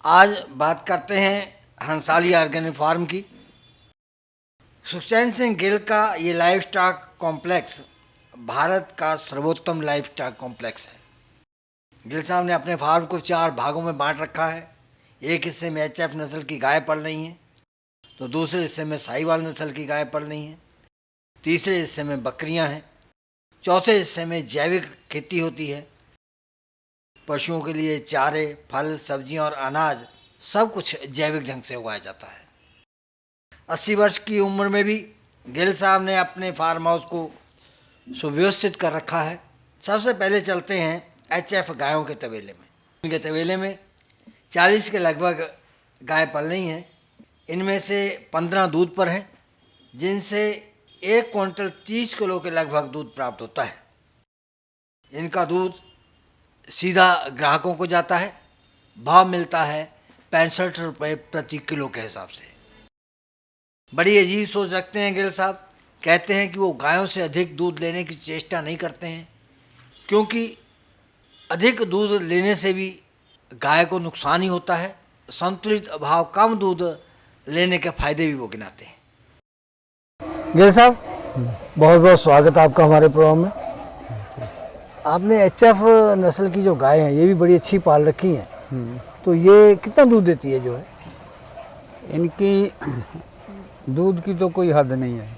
आज बात करते हैं हंसाली ऑर्गेनिक फार्म की। सुखचैन सिंह गिल का ये लाइफ स्टॉक कॉम्प्लेक्स भारत का सर्वोत्तम लाइफ स्टॉक कॉम्प्लेक्स है। गिल साहब ने अपने फार्म को 4 भागों में बांट रखा है। एक हिस्से में एचएफ नस्ल की गाय पल रही हैं, तो दूसरे हिस्से में साहिवाल नस्ल की गाय पल रही हैं, तीसरे हिस्से में बकरियां हैं, चौथे हिस्से में जैविक खेती होती है। पशुओं के लिए चारे, फल, सब्जियां और अनाज सब कुछ जैविक ढंग से उगाया जाता है। 80 वर्ष की उम्र में भी गिल साहब ने अपने फार्म हाउस को सुव्यवस्थित कर रखा है। सबसे पहले चलते हैं एचएफ गायों के तबेले में। इनके तबेले में 40 के लगभग गाय पल रही हैं। इनमें से 15 दूध पर हैं, जिनसे 1 क्विंटल 30 किलो के लगभग दूध प्राप्त होता है। इनका दूध सीधा ग्राहकों को जाता है। भाव मिलता है 65 रुपये प्रति किलो के हिसाब से। बड़ी अजीब सोच रखते हैं गिल साहब। कहते हैं कि वो गायों से अधिक दूध लेने की चेष्टा नहीं करते हैं, क्योंकि अधिक दूध लेने से भी गाय को नुकसान ही होता है। संतुलित भाव कम दूध लेने के फायदे भी वो गिनाते हैं। गिल साहब, बहुत बहुत स्वागत आपका हमारे प्रोग्राम में। आपने एचएफ नस्ल की जो गाय हैं ये भी बड़ी अच्छी पाल रखी हैं, तो ये कितना दूध देती है जो है? इनकी दूध की तो कोई हद नहीं है,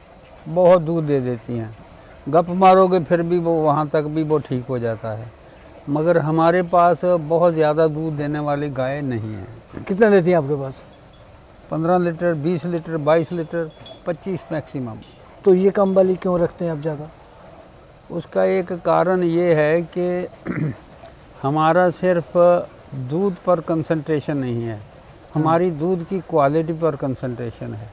बहुत दूध दे देती हैं। गप मारोगे फिर भी वो वहाँ तक भी वो ठीक हो जाता है, मगर हमारे पास बहुत ज़्यादा दूध देने वाली गाय नहीं है। कितना देती हैं आपके पास? 15 लीटर, 20 लीटर, 22 लीटर, 25 मैक्सिमम। तो ये कम वाली क्यों रखते हैं आप ज़्यादा? उसका एक कारण ये है कि हमारा सिर्फ दूध पर कंसंट्रेशन नहीं है, हमारी दूध की क्वालिटी पर कंसंट्रेशन है।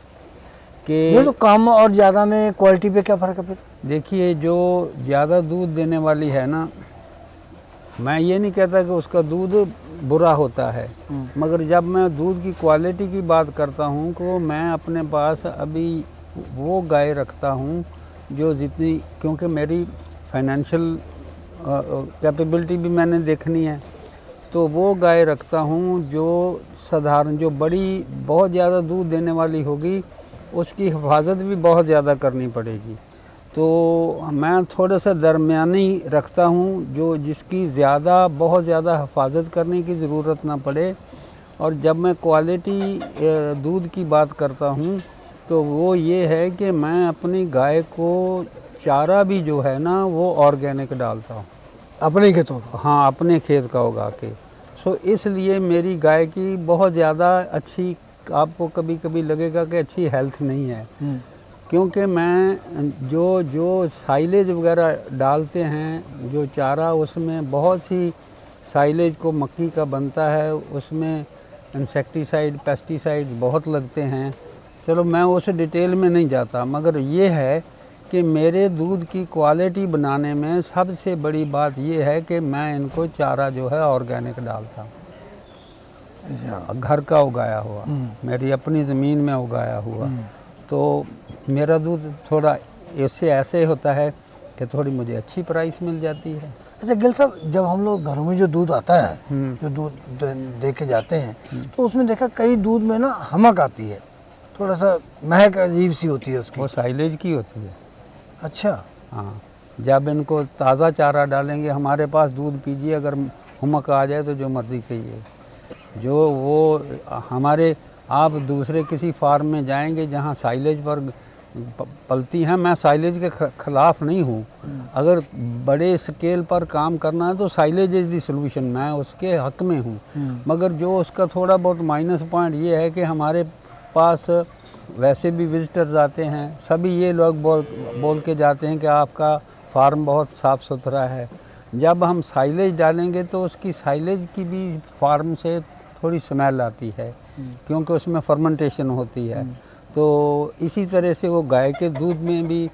कि ये तो कम और ज़्यादा में क्वालिटी पे क्या फ़र्क है फिर? देखिए, जो ज़्यादा दूध देने वाली है ना, मैं ये नहीं कहता कि उसका दूध बुरा होता है, मगर जब मैं दूध की क्वालिटी की बात करता हूँ तो मैं अपने पास अभी वो गाय रखता हूँ जो जितनी, क्योंकि मेरी फाइनेंशियल कैपेबिलिटी भी मैंने देखनी है, तो वो गाय रखता हूँ जो साधारण, जो बड़ी बहुत ज़्यादा दूध देने वाली होगी उसकी हिफाजत भी बहुत ज़्यादा करनी पड़ेगी। तो मैं थोड़ा सा दरमियानी रखता हूँ, जो जिसकी बहुत ज़्यादा हिफाजत करने की ज़रूरत ना पड़े। और जब मैं क्वालिटी दूध की बात करता हूँ तो वो ये है कि मैं अपनी गाय को चारा भी जो है ना वो ऑर्गेनिक डालता हूँ, अपने खेतों का? हाँ, अपने खेत का उगा के। सो इसलिए मेरी गाय की बहुत ज़्यादा अच्छी, आपको कभी कभी लगेगा कि अच्छी हेल्थ नहीं है, क्योंकि मैं जो साइलेज वगैरह डालते हैं, जो चारा, उसमें बहुत सी साइलेज को मक्की का बनता है, उसमें इंसेक्टिसाइड, पेस्टिसाइड्स बहुत लगते हैं। चलो मैं उस डिटेल में नहीं जाता, मगर ये है कि मेरे दूध की क्वालिटी बनाने में सबसे बड़ी बात ये है कि मैं इनको चारा जो है ऑर्गेनिक डालता हूँ, घर का उगाया हुआ, मेरी अपनी ज़मीन में उगाया हुआ। तो मेरा दूध थोड़ा इससे ऐसे होता है कि थोड़ी मुझे अच्छी प्राइस मिल जाती है। अच्छा गिल साहब, जब हम लोग घरों में जो दूध आता है, जो दूध दे के जाते हैं, तो उसमें देखा कई दूध में ना हमक आती है, थोड़ा सा महक अजीब सी होती है उसकी। वो साइलेज की होती है। अच्छा। हाँ, जब इनको ताज़ा चारा डालेंगे, हमारे पास दूध पीजिए, अगर हमक आ जाए तो जो मर्ज़ी कहिए, जो वो हमारे, आप दूसरे किसी फार्म में जाएंगे जहाँ साइलेज पर पलती हैं, मैं साइलेज के ख़िलाफ़ नहीं हूँ, अगर बड़े स्केल पर काम करना है तो साइलेज इज़ दी सोल्यूशन, मैं उसके हक़ में हूँ। मगर जो उसका थोड़ा बहुत माइनस पॉइंट ये है कि हमारे पास वैसे भी विजिटर्स आते हैं, सभी ये लोग बोल के जाते हैं कि आपका फार्म बहुत साफ़ सुथरा है। जब हम साइलेज डालेंगे तो उसकी साइलेज की भी फार्म से थोड़ी स्मेल आती है, क्योंकि उसमें फर्मेंटेशन होती है। तो इसी तरह से वो गाय के दूध में भी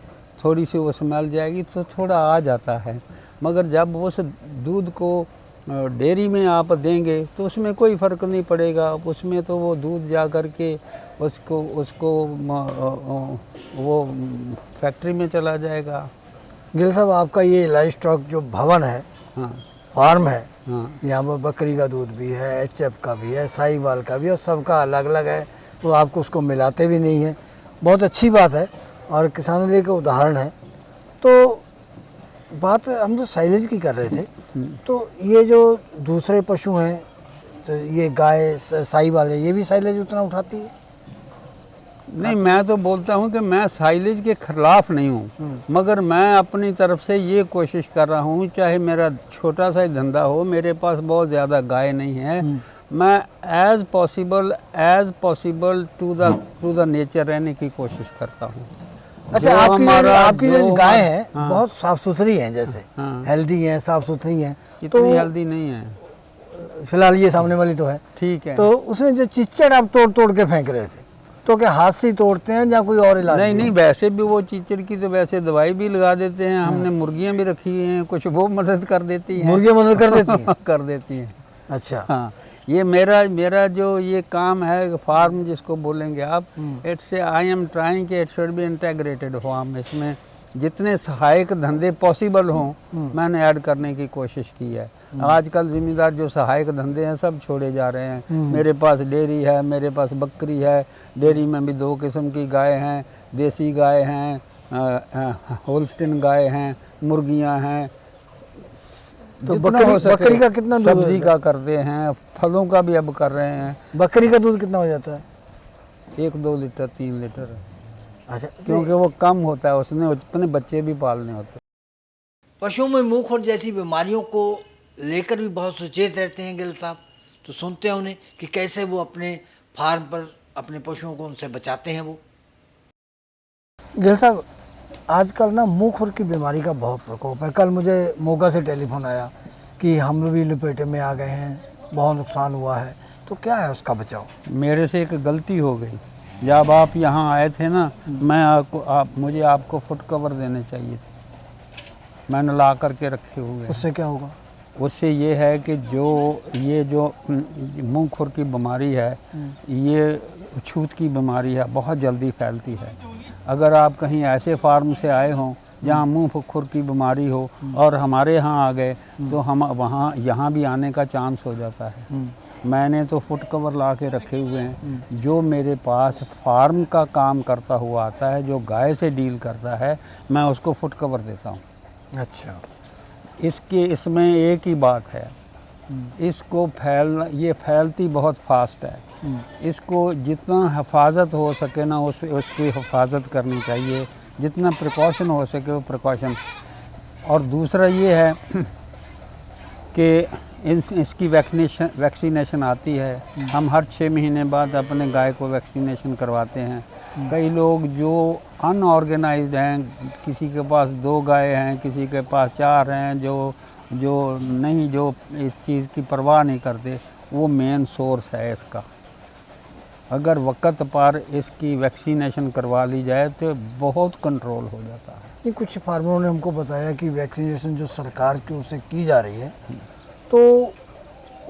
थोड़ी सी वो स्मेल जाएगी तो थोड़ा आ जाता है, मगर जब उस दूध को डेयरी में आप देंगे तो उसमें कोई फ़र्क नहीं पड़ेगा, उसमें तो वो दूध जा कर के उसको वो फैक्ट्री में चला जाएगा। गिल साहब, आपका ये लाइफ स्टॉक जो भवन है, हाँ, फार्म है, हाँ यहाँ पर बकरी का दूध भी है, एचएफ का भी है, साहीवाल का भी है, और सबका अलग अलग है, तो आपको उसको मिलाते भी नहीं है। बहुत अच्छी बात है और किसानों के लिए एक उदाहरण है। तो बात हम तो साइलेज की कर रहे थे, तो ये जो दूसरे पशु हैं, तो ये गाय साहीवाल है, ये भी साइलेज उतना उठाती है? नहीं, मैं तो बोलता हूँ कि मैं साइलेज के खिलाफ नहीं हूँ, मगर मैं अपनी तरफ से ये कोशिश कर रहा हूँ, चाहे मेरा छोटा सा ही धंधा हो, मेरे पास बहुत ज़्यादा गाय नहीं है, मैं as possible to the nature रहने की कोशिश करता हूँ। अच्छा, जो आपकी जो गाय है हाँ, बहुत साफ सुथरी है, जैसे हाँ, हेल्दी है, साफ सुथरी है, इतनी हेल्दी नहीं है, फिलहाल ये सामने वाली तो है। ठीक है। तो उसमें जो चिच्चड़ आप तोड़ तोड़ के फेंक रहे थे, तो क्या हाथ से ही तोड़ते हैं या कोई और इलाज? नहीं नहीं, वैसे भी वो चीचड़ की तो वैसे दवाई भी लगा देते हैं, हमने मुर्गियां भी रखी हैं, कुछ वो मदद कर देती हैं। मुर्गियां मदद कर देती हैं? कर देती हैं। अच्छा। हाँ, ये मेरा जो ये काम है, फार्म जिसको बोलेंगे आप, इट्स आई एम ट्राइंग कि it should be integrated farm. इसमें जितने सहायक धंधे पॉसिबल हों मैंने ऐड करने की कोशिश की है। आजकल ज़िम्मेदार जो सहायक धंधे हैं सब छोड़े जा रहे हैं। मेरे पास डेयरी है, मेरे पास बकरी है, डेयरी में भी 2 किस्म की गाय हैं, देसी गाय हैं, होल्स्टीन गाय हैं, मुर्गियां हैं। तो जितना हो सके बकरी का कितना दूध सब्जी का करते हैं, फलों का भी अब कर रहे हैं। बकरी का दूध कितना हो जाता है? 1-2 लीटर 3 लीटर, अच्छा, क्योंकि वो कम होता है, उसने अपने बच्चे भी पालने होते हैं। पशुओं में मुंह खुर जैसी बीमारियों को लेकर भी बहुत सचेत रहते हैं गिल साहब, तो सुनते हैं उन्हें कि कैसे वो अपने फार्म पर अपने पशुओं को उनसे बचाते हैं। वो गिल साहब, आजकल ना मुंह खुर की बीमारी का बहुत प्रकोप है। कल मुझे मोगा से टेलीफोन आया कि हम भी लपेटे में आ गए हैं, बहुत नुकसान हुआ है, तो क्या है उसका बचाव? मेरे से एक गलती हो गई, जब आप यहाँ आए थे ना, मैं मुझे आपको फुट कवर देने चाहिए थे, मैंने ला करके रखे हुए। उससे क्या होगा? उससे ये है कि ये जो मुंह खुर की बीमारी है, ये छूत की बीमारी है, बहुत जल्दी फैलती है। अगर आप कहीं ऐसे फार्म से आए हों जहाँ मुंह खुर की बीमारी हो और हमारे यहाँ आ गए, तो हम यहाँ भी आने का चांस हो जाता है। मैंने तो फुट कवर ला के रखे हुए हैं। जो मेरे पास फार्म का काम करता हुआ आता है, जो गाय से डील करता है, मैं उसको फुट कवर देता हूँ। अच्छा। इसमें एक ही बात है, इसको ये फैलती बहुत फास्ट है। इसको जितना हिफाजत हो सके ना उसकी हिफाजत करनी चाहिए, जितना प्रिकॉशन हो सके वो प्रिकॉशन। और दूसरा ये है कि इसकी वैक्सीनेशन आती है, हम हर 6 महीने बाद अपने गाय को वैक्सीनेशन करवाते हैं। कई लोग जो अनऑर्गेनाइज्ड हैं, किसी के पास 2 गाय हैं, किसी के पास 4 हैं, जो इस चीज़ की परवाह नहीं करते, वो मेन सोर्स है इसका। अगर वक्त पर इसकी वैक्सीनेशन करवा ली जाए तो बहुत कंट्रोल हो जाता है। नहीं, कुछ फार्मरों ने हमको बताया कि वैक्सीनेशन जो सरकार की ओर से की जा रही है, तो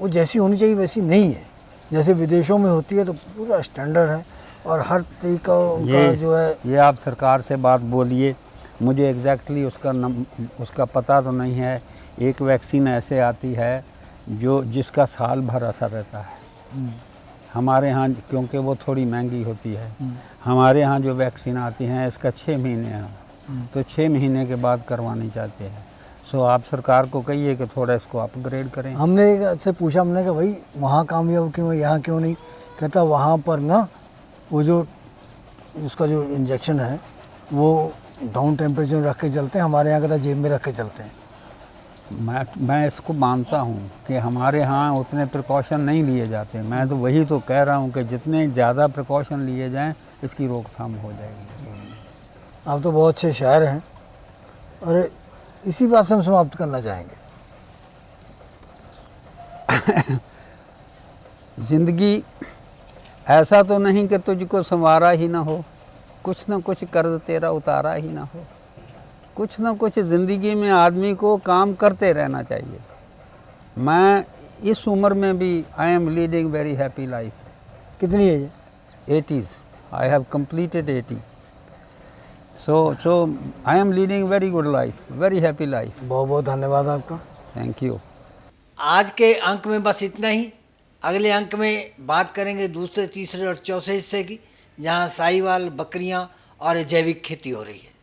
वो जैसी होनी चाहिए वैसी नहीं है। जैसे विदेशों में होती है तो पूरा स्टैंडर्ड है और हर तरीका का जो है। ये आप सरकार से बात बोलिए, मुझे एग्जैक्टली उसका पता तो नहीं है। एक वैक्सीन ऐसे आती है जिसका साल भर असर रहता है। हमारे यहाँ क्योंकि वो थोड़ी महंगी होती है, हमारे यहाँ जो वैक्सीन आती हैं इसका 6 महीने है, तो 6 महीने के बाद करवानी चाहते हैं। सो आप सरकार को कहिए कि थोड़ा इसको अपग्रेड करें। हमने से पूछा, हमने कहा भाई वहाँ कामयाब क्यों है, यहाँ क्यों नहीं? कहता वहाँ पर ना वो जो उसका जो इंजेक्शन है वो डाउन टेम्परेचर में रख के चलते हैं, हमारे यहाँ कहता जेब में रख के चलते हैं। मैं इसको मानता हूँ कि हमारे यहाँ उतने प्रिकॉशन नहीं लिए जाते। मैं तो वही तो कह रहा हूँ कि जितने ज़्यादा प्रिकॉशन लिए जाएं इसकी रोकथाम हो जाएगी। आप तो बहुत अच्छे शायर हैं और इसी बात से हम समाप्त करना चाहेंगे। ज़िंदगी ऐसा तो नहीं कि तुझको संवारा ही ना हो, कुछ ना कुछ कर्ज तेरा उतारा ही ना हो। कुछ ना कुछ ज़िंदगी में आदमी को काम करते रहना चाहिए। मैं इस उम्र में भी I am leading very happy life. कितनी एज है? 80s। I have completed 80। So I am leading very good life, very happy life. बहुत बहुत धन्यवाद आपका। Thank you. आज के अंक में बस इतना ही। अगले अंक में बात करेंगे दूसरे, तीसरे और चौथे हिस्से की, जहाँ साहीवाल, बकरियाँ और जैविक खेती हो रही है।